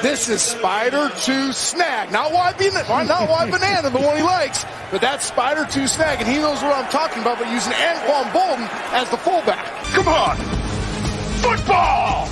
This is spider to snag. Not wide banana, the one he likes, but that's spider to snag, and he knows what I'm talking about, but using Anquan Bolden as the fullback. Come on! Football!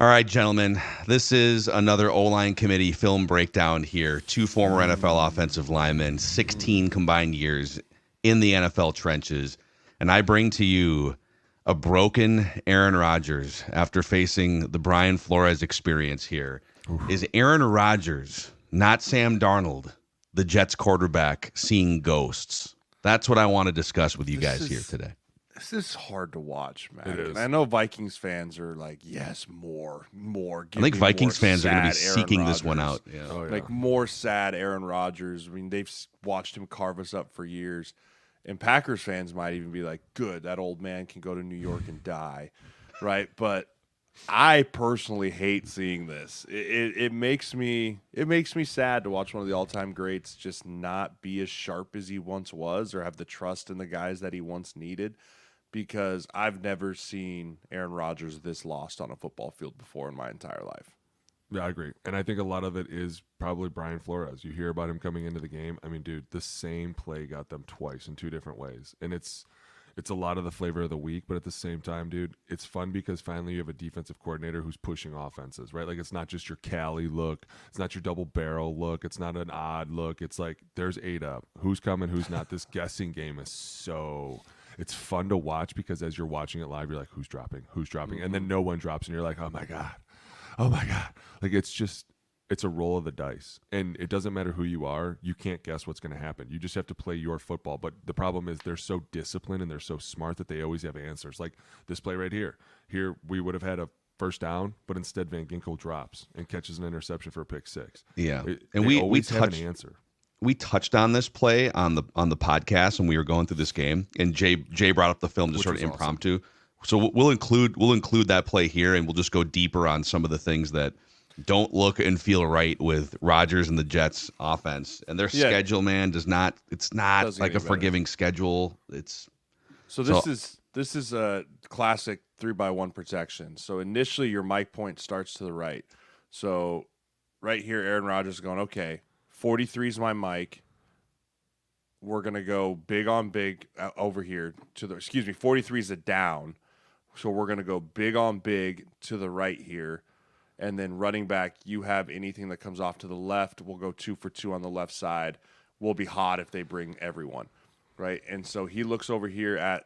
All right, gentlemen, this is another O-line committee film breakdown here. 2 former NFL offensive linemen, 16 combined years in the NFL trenches, and I bring to you a broken Aaron Rodgers after facing the Brian Flores experience here. Oof. Is Aaron Rodgers, not Sam Darnold, the Jets quarterback, seeing ghosts? That's what I want to discuss with you guys here today. This is hard to watch, man. It is. And I know Vikings fans are like, yes, more. I think Vikings fans are going to be seeking this one out. Yeah. Oh, yeah. Like more sad Aaron Rodgers. I mean, they've watched him carve us up for years. And Packers fans might even be like, good, that old man can go to New York and die, right? But I personally hate seeing this. It makes me sad to watch one of the all-time greats just not be as sharp as he once was or have the trust in the guys that he once needed, because I've never seen Aaron Rodgers this lost on a football field before in my entire life. Yeah, I agree. And I think a lot of it is probably Brian Flores. You hear about him coming into the game. I mean, dude, the same play got them twice in 2 different ways. And it's a lot of the flavor of the week, but at the same time, dude, it's fun because finally you have a defensive coordinator who's pushing offenses, right? Like, it's not just your Cali look. It's not your double barrel look. It's not an odd look. It's like, there's 8 up. Who's coming, who's not? This guessing game is it's fun to watch because as you're watching it live, you're like, who's dropping? Mm-hmm. And then no one drops, and you're like, oh my God. Like, it's a roll of the dice, and it doesn't matter who you are. You can't guess what's going to happen. You just have to play your football. But the problem is they're so disciplined and they're so smart that they always have answers. Like this play right here. Here we would have had a first down, but instead Van Ginkel drops and catches an interception for a pick 6. Yeah, and we touched an answer. We touched on this play on the podcast when we were going through this game, and Jay brought up the film just sort of impromptu. Awesome. So we'll include that play here, and we'll just go deeper on some of the things that don't look and feel right with Rodgers and the Jets offense. And their schedule, man, it's not like a forgiving schedule. This is a classic 3-by-1 protection. So initially your mic point starts to the right. So right here, Aaron Rodgers is going, okay, 43 is my mic. We're going to go big on big over here 43 is a down. So we're going to go big on big to the right here. And then running back, you have anything that comes off to the left. We'll go 2 for 2 on the left side. We'll be hot if they bring everyone, right? And so he looks over here at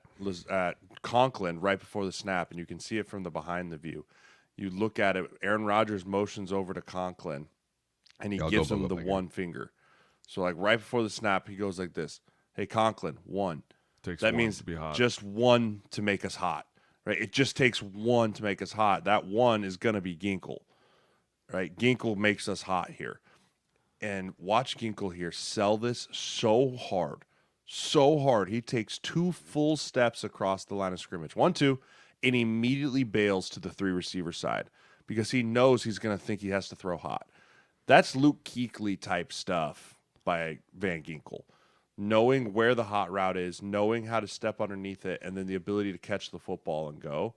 Conklin right before the snap, and you can see it from the behind the view. You look at it, Aaron Rodgers motions over to Conklin, and he gives him the one finger. So like right before the snap, he goes like this. Hey, Conklin, 1. That means just 1 to make us hot. Right, it just takes 1 to make us hot. That 1 is going to be Ginkel, right? Ginkel makes us hot here. And watch Ginkel here sell this so hard. He takes 2 full steps across the line of scrimmage. 1, 2, and immediately bails to the 3 receiver side because he knows he's going to think he has to throw hot. That's Luke Kuechly type stuff by Van Ginkel. Knowing where the hot route is, knowing how to step underneath it, and then the ability to catch the football and go.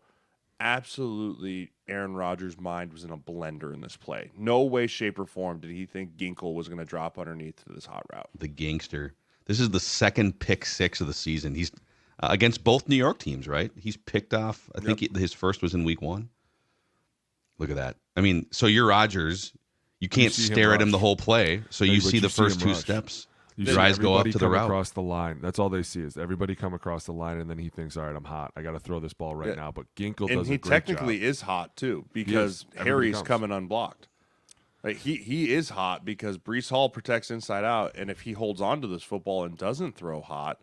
Absolutely, Aaron Rodgers' mind was in a blender in this play. No way, shape, or form did he think Ginkel was going to drop underneath to this hot route. The gangster. This is the second pick 6 of the season. He's against both New York teams, right? He's picked off, I think his first was in week 1. Look at that. I mean, so you're Rodgers. You can't stare at him the whole play, so you see the first 2 steps. Your eyes go up to the route. Across the line. That's all they see is everybody come across the line, and then he thinks, all right, I'm hot. I got to throw this ball right now. But Ginkel does a great job. And he technically is hot, too, because Harry's coming unblocked. Like, he is hot because Breece Hall protects inside out, and if he holds on to this football and doesn't throw hot,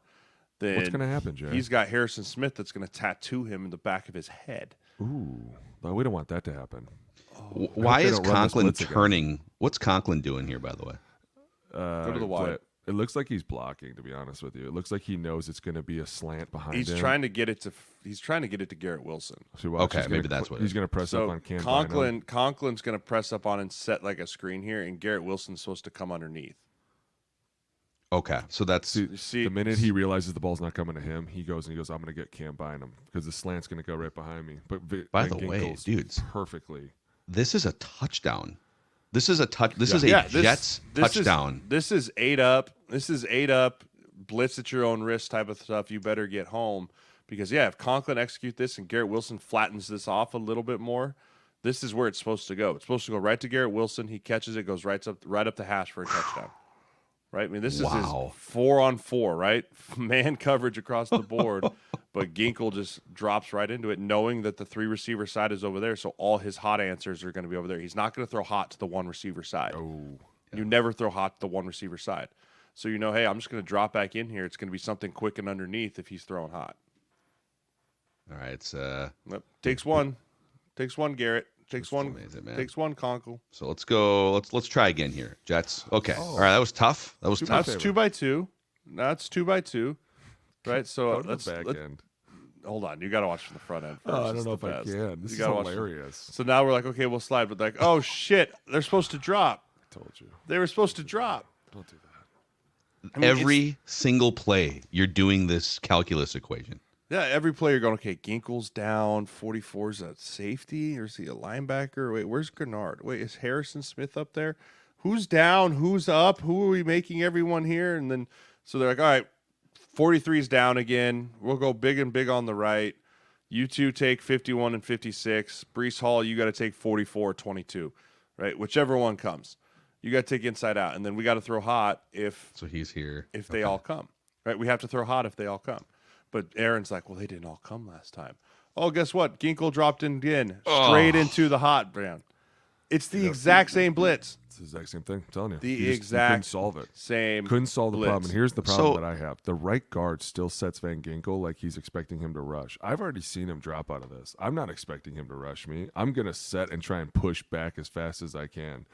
then what's going to happen, Jay? He's got Harrison Smith that's going to tattoo him in the back of his head. Ooh, but we don't want that to happen. Why is Conklin turning? What's Conklin doing here, by the way? Go to the wide. It looks like he's blocking, to be honest with you. It looks like he knows it's going to be a slant behind him. He's trying to get it to Garrett Wilson. So maybe that's what he's going to press up on Cam. Conklin's going to press up on and set like a screen here, and Garrett Wilson's supposed to come underneath. Okay, so that's the minute he realizes the ball's not coming to him, he goes, I'm going to get Cam behind him because the slant's going to go right behind me. But by the way, dudes, perfectly This is a touchdown. This is a Yeah, Jets touchdown. This is 8 up. This is 8 up. Blitz at your own risk type of stuff. You better get home because if Conklin execute this and Garrett Wilson flattens this off a little bit more, this is where it's supposed to go. It's supposed to go right to Garrett Wilson. He catches it, goes right up the hash for a touchdown. Right? I mean, this is his 4-on-4, right? Man coverage across the board, but Ginkel just drops right into it, knowing that the 3 receiver side is over there, so all his hot answers are going to be over there. He's not going to throw hot to the 1 receiver side. Oh, You never throw hot to the 1 receiver side. So hey, I'm just going to drop back in here. It's going to be something quick and underneath if he's throwing hot. All right, it's Takes one. Takes one, Garrett. Takes one. Amazing, man. Takes one, Conkle. So let's go. Let's try again here, Jets. Okay. All right, that was tough. That was tough. That's 2x2. That's 2x2. Right. So go to the back end. Hold on. You got to watch from the front end first. I don't know if I can. This is hilarious. So now we're like, okay, we'll slide. But like, oh, shit. They're supposed to drop. I told you. They were supposed to drop. Don't do that. I mean, every single play, you're doing this calculus equation. Yeah, every player going, okay, Ginkel's down. 44 is a safety, or is he a linebacker? Wait, where's Grenard? Wait, is Harrison Smith up there? Who's down? Who's up? Who are we making everyone here? And then, so they're like, all right, 43 is down again. We'll go big and big on the right. You two take 51 and 56. Breece Hall, you got to take 44 or 22, right? Whichever one comes. You got to take inside out. And then we got to throw hot if So he's here. If they all come, right? We have to throw hot if they all come. But Aaron's like, well, they didn't all come last time. Oh, guess what? Ginkel dropped in again, straight into the hot brand. It's the exact same blitz. It's the exact same thing. I'm telling you. The You exact couldn't solve it. same Couldn't solve the blitz. problem. And here's the problem that I have. The right guard still sets Van Ginkel like he's expecting him to rush. I've already seen him drop out of this. I'm not expecting him to rush me. I'm going to set and try and push back as fast as I can.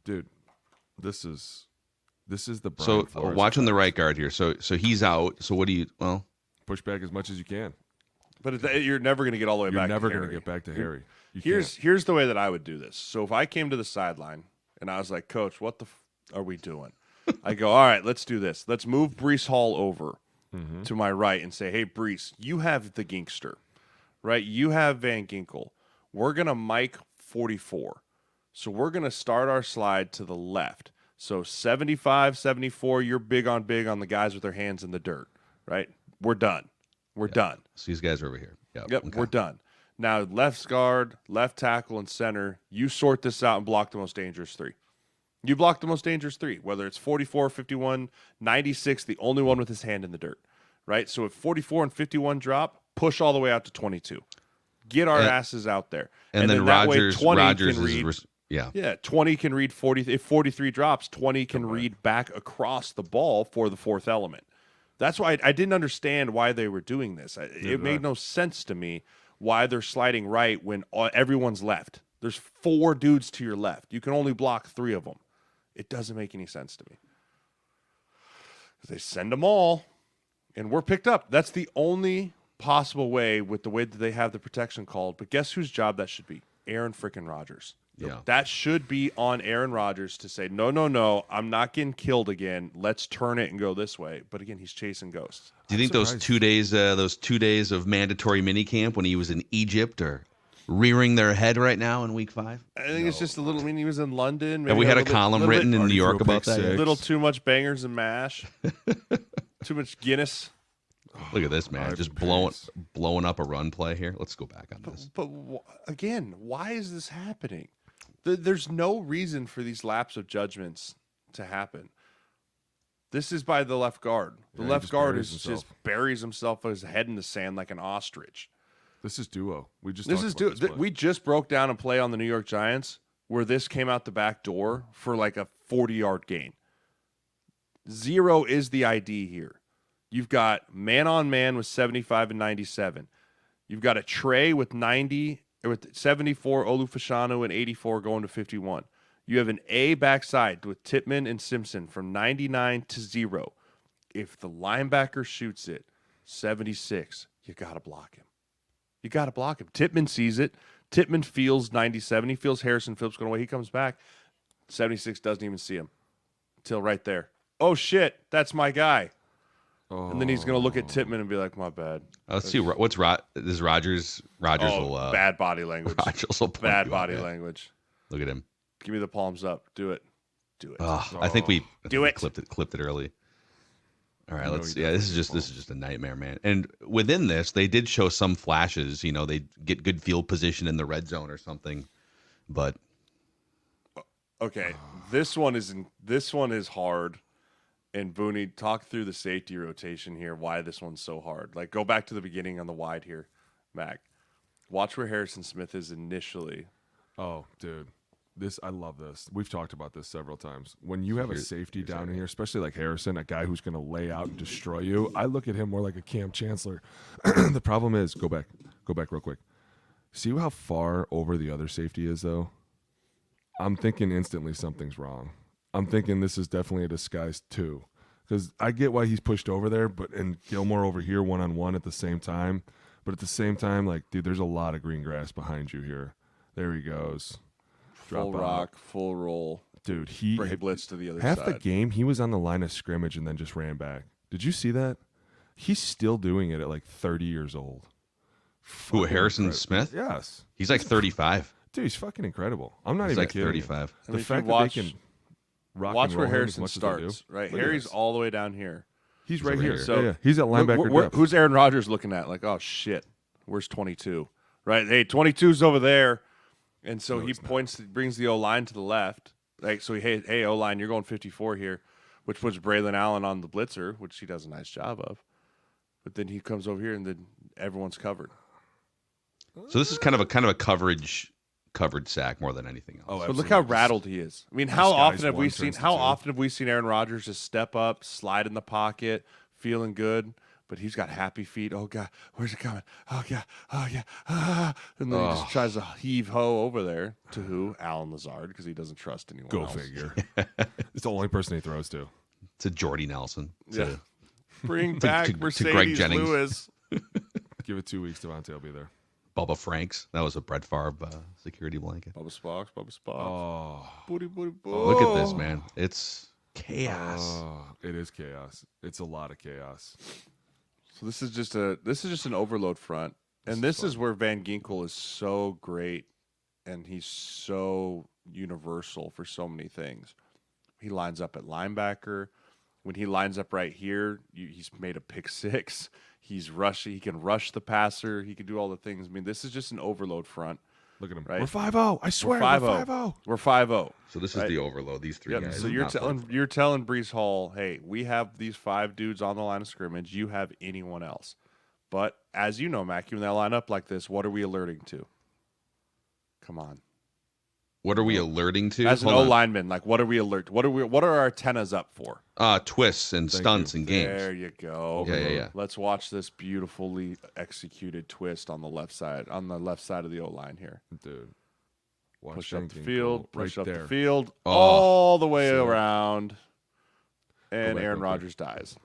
Dude, this is the Brian Flores watching the effect. right guard here. So he's out. So what do you? Well, Push back as much as you can. But you're never going to get all the way You're back never to going to Harry. get back to Harry. You Here's the way that I would do this. So if I came to the sideline and I was like, Coach, what the are we doing? I go, all right, let's do this. Let's move Breece Hall over to my right and say, hey, Breece, you have the Ginkster, right? You have Van Ginkel. We're going to mic 44. So we're going to start our slide to the left. So 75, 74, you're big on the guys with their hands in the dirt, right? We're done. We're done. so these guys are over here. Yep, Okay. we're done. Now, left guard, left tackle, and center, you sort this out and block the most dangerous 3. You block the most dangerous 3, whether it's 44, 51, 96, the only one with his hand in the dirt, right? So if 44 and 51 drop, push all the way out to 22. Get our asses out there. And then that Rodgers, way 20 Rodgers can is read, 20 can read 40. If 43 drops, 20 can read back across the ball for the 4th element. That's why I didn't understand why they were doing this. It made no sense to me why they're sliding right when everyone's left. There's 4 dudes to your left. You can only block 3 of them. It doesn't make any sense to me. They send them all, and we're picked up. That's the only possible way with the way that they have the protection called. But guess whose job that should be? Aaron freaking Rodgers. Yeah. That should be on Aaron Rodgers to say, no, I'm not getting killed again. Let's turn it and go this way. But again, he's chasing ghosts. Do you think those 2 days of mandatory minicamp when he was in Egypt are rearing their head right now in week 5? I think it's just a little. I mean, he was in London. And we had a column written in New York about that. A little too much bangers and mash. Too much Guinness. Look at this, man. Just blowing up a run play here. Let's go back on this. But again, why is this happening? There's no reason for these lapse of judgments to happen. This is by the left guard. The left guard just buries himself with his head in the sand like an ostrich. This is duo. We just We just broke down a play on the New York Giants where this came out the back door for like a 40-yard gain. 0 is the ID here. You've got man-on-man with 75 and 97. You've got a Trey with 90, or with 74, Olufashanu, and 84 going to 51. You have an A backside with Tippmann and Simpson from 99 to 0. If the linebacker shoots it, 76, you got to block him. You got to block him. Tippmann sees it. Tippmann feels 97. He feels Harrison Phillips going away. He comes back. 76 doesn't even see him until right there. Oh, shit, that's my guy. And then he's going to look at Tippmann and be like, my bad. Let's see. What's this Rodgers? Rogers will bad body language. Rodgers will point Bad you body out, language. Look at him. Give me the palms up. Do it. I think we Do it. clipped it early. All right, let's. Yeah, this is just a nightmare, man. And within this, they did show some flashes. You know, they get good field position in the red zone or something. But okay, this one is hard. And Booney, talk through the safety rotation here. Why this one's so hard? Like, go back to the beginning on the wide here, Mac. Watch where Harrison Smith is initially. Oh, dude. I love this. We've talked about this several times. When you have a safety down in here, especially like Harrison, a guy who's going to lay out and destroy you, I look at him more like a Cam Chancellor. The problem is, go back real quick. See how far over the other safety is, though? I'm thinking instantly something's wrong. I'm thinking this is definitely a disguise too, because I get why he's pushed over there, and Gilmore over here one-on-one at the same time. But at the same time, like, dude, there's a lot of green grass behind you here. There he goes. Full rock, full roll. Dude, he blitz to the other half side. the game, he was on the line of scrimmage and then just ran back. Did you see that? He's still doing it at like 30 years old. Who, Harrison Smith? Yes. He's like 35. Dude, he's fucking incredible. I'm not He's even like kidding. 35. I mean, The fact watch, that they can rock watch and where roll him as Harrison much as they do. starts. Right, Look at Harry's this. all the way down here. He's right right here. here. So Yeah. He's at linebacker depth. Who's Aaron Rodgers looking at? Like, oh shit, where's 22? Right, hey, 22's over there, and so he points, brings the O line to the left. Like, so hey, O line, you're going 54 here, which puts Braylon Allen on the blitzer, which he does a nice job of. But then he comes over here, and then everyone's covered. So this is kind of a coverage sack more than anything else. Oh, But absolutely. look how rattled he is. I mean, This how guy's often have one we turns seen? to How two. often have we seen Aaron Rodgers just step up, slide in the pocket, feeling good? But he's got happy feet. Oh God, where's it coming? Oh yeah, and then he just tries to heave ho over there to who? Alan Lazard, because he doesn't trust anyone Go else. figure. It's the only person he throws to. To Jordy Nelson. Yeah. Bring back to Greg Mercedes Jennings. Lewis. Give it 2 weeks, Devontae will be there. Bubba Franks. That was a Brett Favre security blanket. Bubba Sparks. Oh, Booty, booty, booty. Look at this, man. It's chaos. it is chaos. It's a lot of chaos. So this is just an overload front, and this is where Van Ginkel is so great, and he's so universal for so many things. He lines up at linebacker. When he lines up right here, he's made a pick six. He's rushing. He can rush the passer. He can do all the things. I mean, this is just an overload front. Look at him. Right. We're 5-0. I swear, we're 5-0. We're 5-0. So this is the overload. These three Yep. guys. So you're telling Brees Hall, hey, we have these 5 dudes on the line of scrimmage. You have anyone else. But as you know, Mackie, when they line up like this, what are we alerting to? Come on. What are we alerting to? As an Hold O on. lineman, like what are we alert? What are our antennas up for? Twists and stunts and games. There you go. Yeah. Let's watch this beautifully executed twist on the left side of the O line here. Dude. Watch Push up Van the Ginkel field, push right up there. the field, Oh. all the way So- around, and back Aaron real quick. Rodgers dies.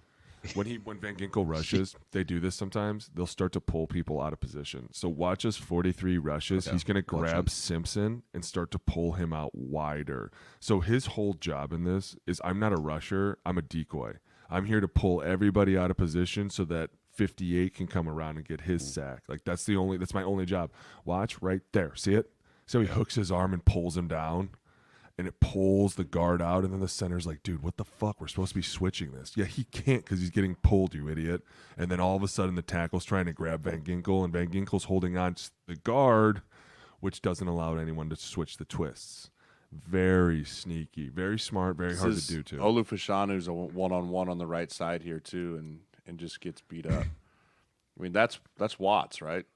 When Van Ginkel rushes, they do this sometimes. They'll start to pull people out of position. So watch us 43 rushes. Okay. He's going to Watch grab him. Simpson and start to pull him out wider. So his whole job in this is I'm not a rusher. I'm a decoy. I'm here to pull everybody out of position so that 58 can come around and get his sack. Like that's my only job. Watch right there. See it? So he hooks his arm and pulls him down. And it pulls the guard out, and then the center's like, dude, what the fuck? We're supposed to be switching this. Yeah, he can't because he's getting pulled, you idiot. And then all of a sudden the tackle's trying to grab Van Ginkel, and Van Ginkel's holding on to the guard, which doesn't allow anyone to switch the twists. Very sneaky, very smart, very hard to do, too. Olu Fashanu's a one-on-one on the right side here, too, and just gets beat up. I mean, that's Watts, right?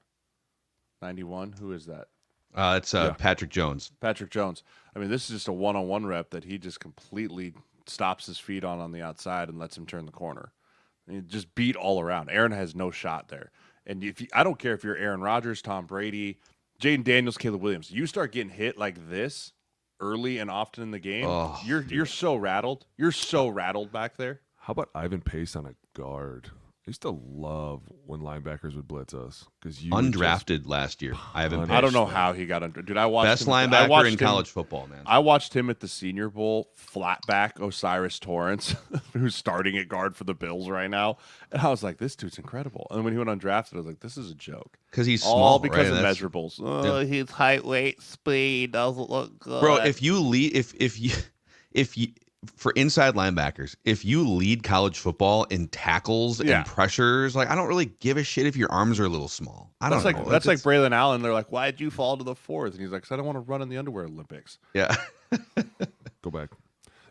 91, who is that? It's Patrick Jones. Patrick Jones. I mean, this is just a one-on-one rep that he just completely stops his feet on the outside and lets him turn the corner. And he just beat all around. Aaron has no shot there. And I don't care if you're Aaron Rodgers, Tom Brady, Jaden Daniels, Caleb Williams. You start getting hit like this early and often in the game, you're so rattled. You're so rattled back there. How about Ivan Pace on a guard? I used to love when linebackers would blitz us because you Undrafted last year. I don't know how he got under. Dude, I watched best him. linebacker in college football, man. I watched him at the Senior Bowl, flat back Osiris Torrance, who's starting at guard for the Bills right now, and I was like, this dude's incredible. And when he went undrafted, I was like, this is a joke. Because he's All small, because right? of measurables. Oh, Yeah. his height, weight, speed doesn't look good. Bro, if you lead, if you for inside linebackers, if you lead college football in tackles and pressures, like I don't really give a shit if your arms are a little small. That's like Braylon Allen. They're like, why'd you fall to the fourth? And he's like, 'cause I don't want to run in the underwear Olympics. Yeah. Go back.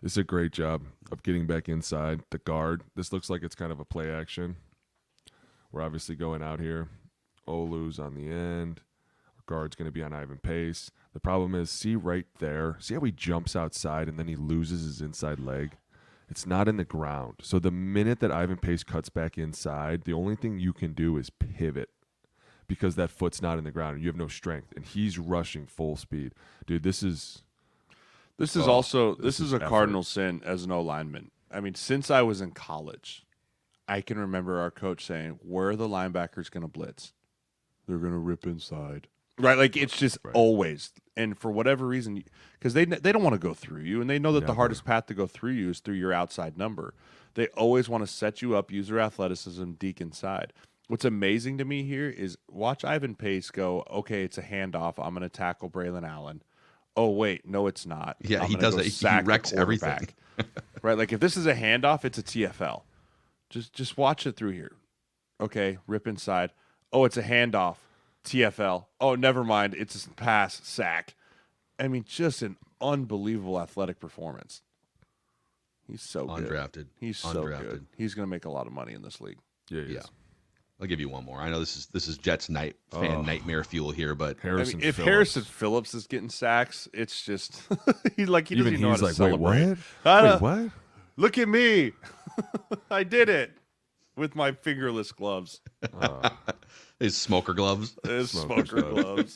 This is a great job of getting back inside the guard. This looks like it's kind of a play action. We're obviously going out here. Olu's on the end. Our guard's going to be on Ivan Pace. The problem is, see right there, see how he jumps outside and then he loses his inside leg? It's not in the ground. So the minute that Ivan Pace cuts back inside, the only thing you can do is pivot because that foot's not in the ground and you have no strength. And he's rushing full speed. Dude, this is a effort. Cardinal sin as an O-lineman. I mean, since I was in college, I can remember our coach saying, where are the linebackers going to blitz? They're going to rip inside. Right, like it's just always, and for whatever reason, because they don't want to go through you, and they know that the hardest path to go through you is through your outside number. They always want to set you up, use their athleticism, deke inside. What's amazing to me here is watch Ivan Pace go, okay, it's a handoff. I'm going to tackle Braylon Allen. Oh, wait, no, it's not. Yeah, he does it. He wrecks everything. Right, like if this is a handoff, it's a TFL. Just watch it through here. Okay, rip inside. Oh, it's a handoff. TFL. Oh, never mind. It's a pass, sack. I mean, just an unbelievable athletic performance. He's so good. Undrafted. He's so good. He's going to make a lot of money in this league. Yeah. I'll give you one more. I know this is Jets fan nightmare fuel here, but if Harrison Phillips is getting sacks, it's just he doesn't even know how to celebrate. Wait, what? Look at me. I did it with my fingerless gloves. His smoker gloves. His smoker gloves.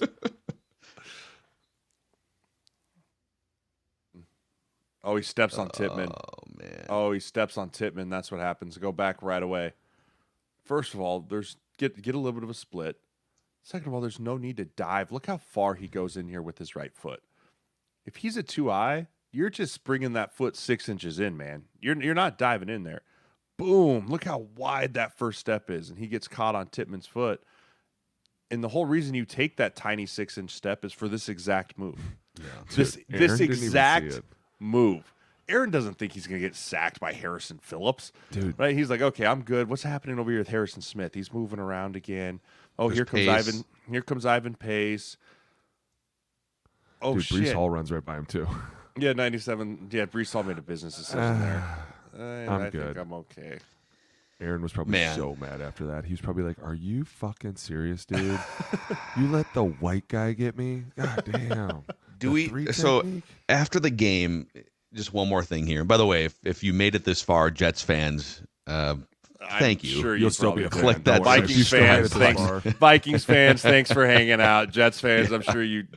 Oh, he steps on Tippmann. Oh, man. Oh, he steps on Tippmann. That's what happens. Go back right away. First of all, get a little bit of a split. Second of all, there's no need to dive. Look how far he goes in here with his right foot. If he's a 2-eye, you're just bringing that foot 6 inches in, man. You're not diving in there. Boom. Look how wide that first step is. And he gets caught on Tippmann's foot. And the whole reason you take that tiny 6-inch step is for this exact move. Yeah. This exact move. Aaron doesn't think he's going to get sacked by Harrison Phillips. Dude. Right? He's like, okay, I'm good. What's happening over here with Harrison Smith? He's moving around again. Oh, There's here comes Pace. Ivan. Here comes Ivan Pace. Oh, Dude, shit. Breece Hall runs right by him, too. Yeah, 97. Yeah, Breece Hall made a business decision there. I good. think I'm okay. Aaron was probably so mad after that. He was probably like, are you fucking serious, dude? You let the white guy get me? God damn. So after the game, just one more thing here. By the way, if you made it this far, Jets fans, thank you. Sure You'll still be a fan. Click that. Vikings fans, Vikings fans, thanks for hanging out. Jets fans, I'm sure you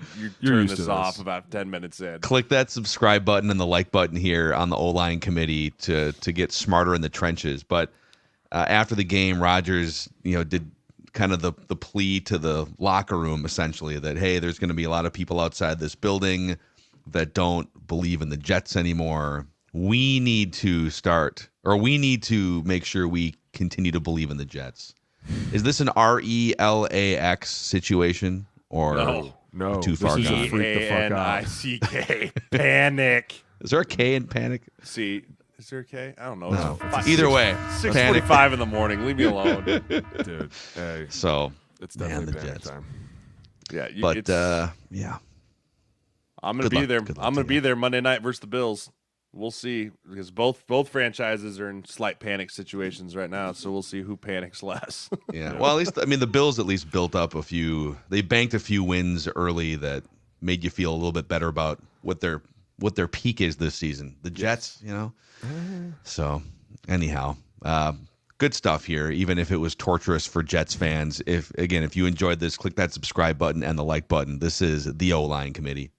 turned this off about 10 minutes in. Click that subscribe button and the like button here on the O-line committee to get smarter in the trenches. But after the game, Rodgers, did kind of the plea to the locker room essentially that, hey, there's going to be a lot of people outside this building that don't believe in the Jets anymore. We need to make sure we continue to believe in the Jets. Is this an RELAX situation or no? too far this gone? Is freak the fuck out. PANIC. Panic. Is there a K in panic? See, is there a K? I don't know. No. Either way, 6:45 in the morning. Leave me alone, Dude. Hey, so it's definitely the panic Jets. time. Yeah, yeah. I'm gonna be there. I'm gonna be there Monday night versus the Bills. We'll see because both franchises are in slight panic situations right now, so we'll see who panics less. Yeah. Well, at least the Bills at least built up a few. They banked a few wins early that made you feel a little bit better about what their peak is this season. The Jets, So, anyhow, good stuff here. Even if it was torturous for Jets fans, if you enjoyed this, click that subscribe button and the like button. This is the O-line committee.